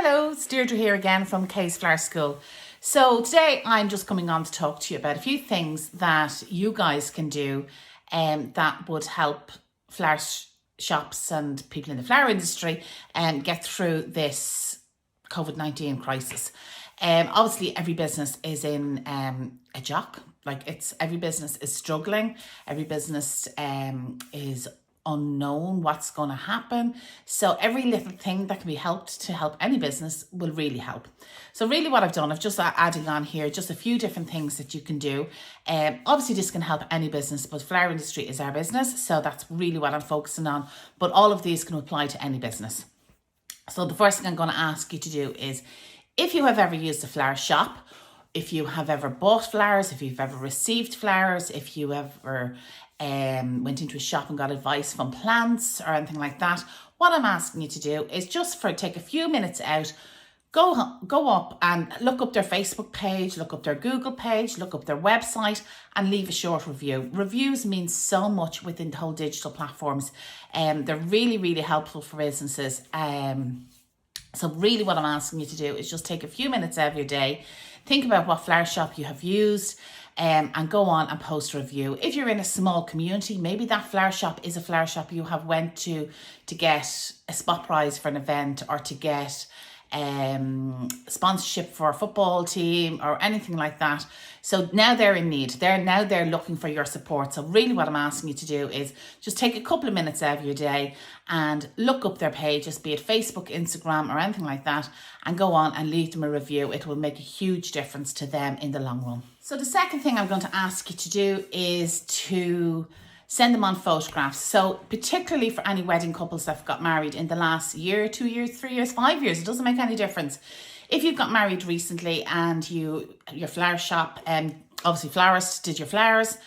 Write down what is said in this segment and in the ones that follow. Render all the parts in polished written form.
Hello, it's Deirdre here again from Kay's Flower School. So today I'm just coming on to talk to you about a few things that you guys can do that would help flower shops and people in the flower industry get through this Covid-19 crisis. Obviously every business is in a jock, every business is struggling, every business is unknown what's going to happen. So every little thing that can be helped to help any business will really help. So really what I've done, I've just adding on here just a few different things that you can do. Obviously this can help any business, but flower industry is our business. So that's really what I'm focusing on. But all of these can apply to any business. So the first thing I'm going to ask you to do is, if you have ever used a flower shop, if you have ever bought flowers, if you've ever received flowers, if you ever went into a shop and got advice from plants or anything like that, what I'm asking you to do is just take a few minutes out, go up and look up their Facebook page, look up their Google page, look up their website and leave a short review. Reviews mean so much within the whole digital platforms. They're really, really helpful for businesses. So really what I'm asking you to do is just take a few minutes out of your day, think about what flower shop you have used, and go on and post a review. If you're in a small community, maybe that flower shop is a flower shop you have went to get a spot prize for an event or to get sponsorship for a football team or anything like that. So now they're in need. They're looking for your support. So really what I'm asking you to do is just take a couple of minutes out of your day and look up their pages, be it Facebook, Instagram or anything like that, and go on and leave them a review. It will make a huge difference to them in the long run. So the second thing I'm going to ask you to do is to send them on photographs. So particularly for any wedding couples that have got married in the last year, 2 years, 3 years, 5 years, it doesn't make any difference. If you've got married recently and your flower shop, obviously Florists did your flowers,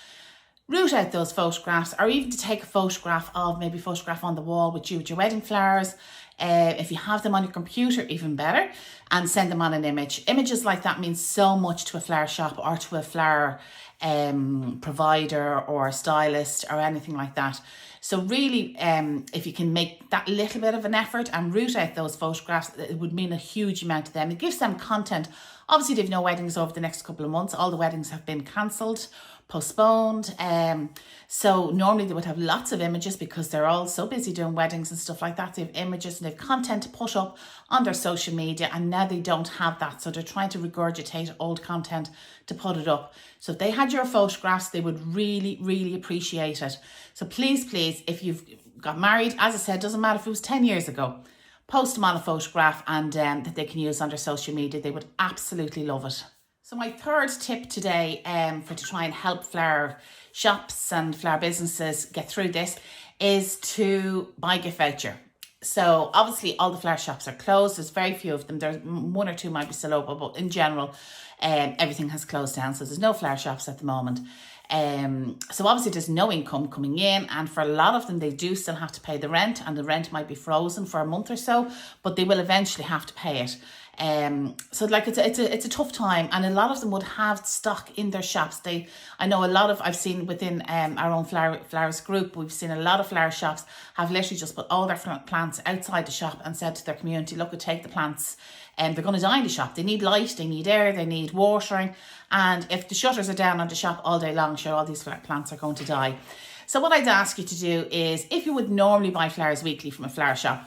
root out those photographs, or even to take a photograph on the wall with your wedding flowers. If you have them on your computer, even better, and send them on an image. Images like that mean so much to a flower shop or to a flower provider or a stylist or anything like that. So really, if you can make that little bit of an effort and root out those photographs, it would mean a huge amount to them. It gives them content. Obviously, they've no weddings over the next couple of months. All the weddings have been cancelled, postponed. So normally they would have lots of images because they're all so busy doing weddings and stuff like that. They have images and they have content to put up on their social media, and now they don't have that. So they're trying to regurgitate old content to put it up. So if they had your photographs, they would really, really appreciate it. So please, if you've got married, as I said, doesn't matter if it was 10 years ago, post them on a photograph and that they can use on their social media. They would absolutely love it. So my third tip today to try and help flower shops and flower businesses get through this is to buy a gift voucher. So obviously all the flower shops are closed. There's very few of them. There's one or two might be still open, but in general, everything has closed down. So there's no flower shops at the moment. So obviously there's no income coming in, and for a lot of them they do still have to pay the rent, and the rent might be frozen for a month or so, but they will eventually have to pay it. So it's a tough time, and a lot of them would have stock in their shops. I've seen within our own flowers group, we've seen a lot of flower shops have literally just put all their plants outside the shop and said to their community, look, take the plants, and they're going to die in the shop. They need light, they need air, they need watering, and if the shutters are down on the shop all day long, sure, all these plants are going to die. So what I'd ask you to do is, if you would normally buy flowers weekly from a flower shop,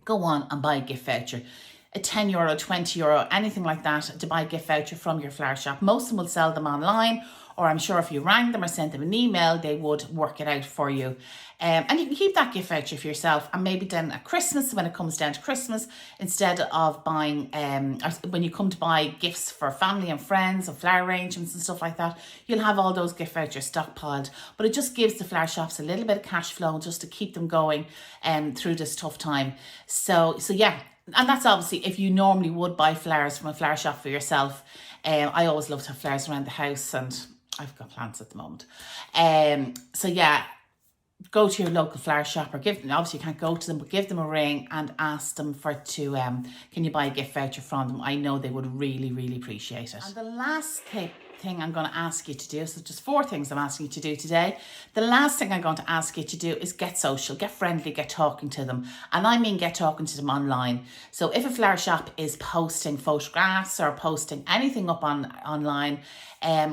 go on and buy a gift voucher. A €10, €20, anything like that, to buy a gift voucher from your flower shop. Most of them will sell them online, or I'm sure if you rang them or sent them an email, they would work it out for you. And you can keep that gift voucher for yourself, and maybe then at Christmas, when it comes down to Christmas, instead of buying, when you come to buy gifts for family and friends or flower arrangements and stuff like that, you'll have all those gift vouchers stockpiled. But it just gives the flower shops a little bit of cash flow just to keep them going through this tough time. So yeah. And that's obviously if you normally would buy flowers from a flower shop for yourself. I always love to have flowers around the house, and I've got plants at the moment. So yeah, go to your local flower shop, or obviously you can't go to them, but give them a ring and ask them can you buy a gift voucher from them? I know they would really, really appreciate it. And the last tip thing I'm going to ask you to do, so just 4 things I'm asking you to do today. The last thing I'm going to ask you to do is get social, get friendly, get talking to them. And I mean get talking to them online. So if a flower shop is posting photographs or posting anything up online,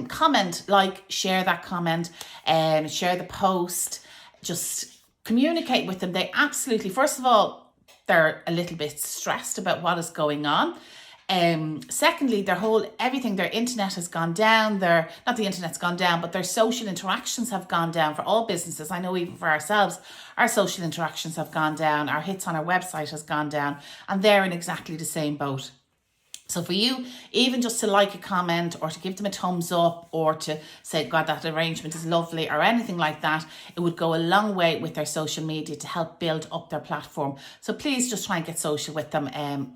comment, like, share that comment, share the post, just communicate with them. They absolutely, first of all, they're a little bit stressed about what is going on. Secondly, their internet has gone down. Not the internet's gone down, but their social interactions have gone down for all businesses. I know even for ourselves, our social interactions have gone down. Our hits on our website has gone down, and they're in exactly the same boat. So for you, even just to like a comment or to give them a thumbs up or to say, God, that arrangement is lovely or anything like that, it would go a long way with their social media to help build up their platform. So please just try and get social with them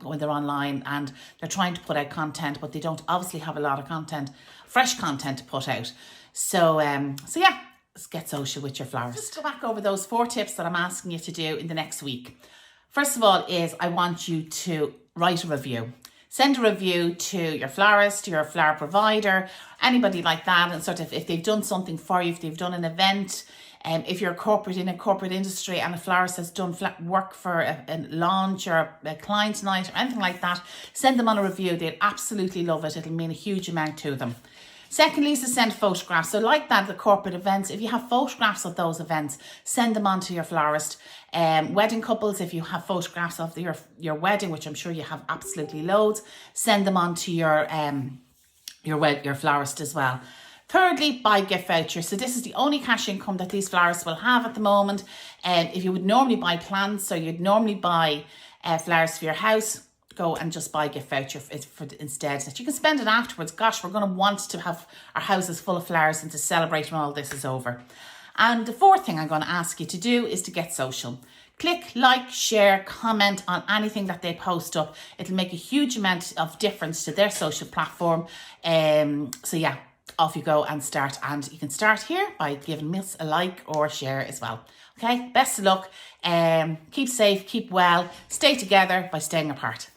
when they're online and they're trying to put out content, but they don't obviously have a lot of content, fresh content to put out. So yeah, let's get social with your florist. Just go back over those 4 tips that I'm asking you to do in the next week. First of all is I want you to write a review. Send a review to your florist, your flower provider, anybody like that, and sort of if they've done something for you, if they've done an event, if you're in a corporate industry and a florist has done work for a launch or a client night or anything like that, send them on a review. They'd absolutely love it. It'll mean a huge amount to them. Secondly is to send photographs. So like that, the corporate events, if you have photographs of those events, send them on to your florist. Wedding couples, if you have photographs of your wedding, which I'm sure you have absolutely loads, send them on to your florist as well. Thirdly, buy gift vouchers. So this is the only cash income that these florists will have at the moment. If you would normally buy plants, so you'd normally buy flowers for your house, go and just buy a gift voucher instead, that you can spend it afterwards. Gosh, we're going to want to have our houses full of flowers and to celebrate when all this is over. And the 4th thing I'm going to ask you to do is to get social. Click, like, share, comment on anything that they post up. It'll make a huge amount of difference to their social platform. So yeah, off you go and start. And you can start here by giving us a like or share as well. Okay, best of luck. Keep safe, keep well, stay together by staying apart.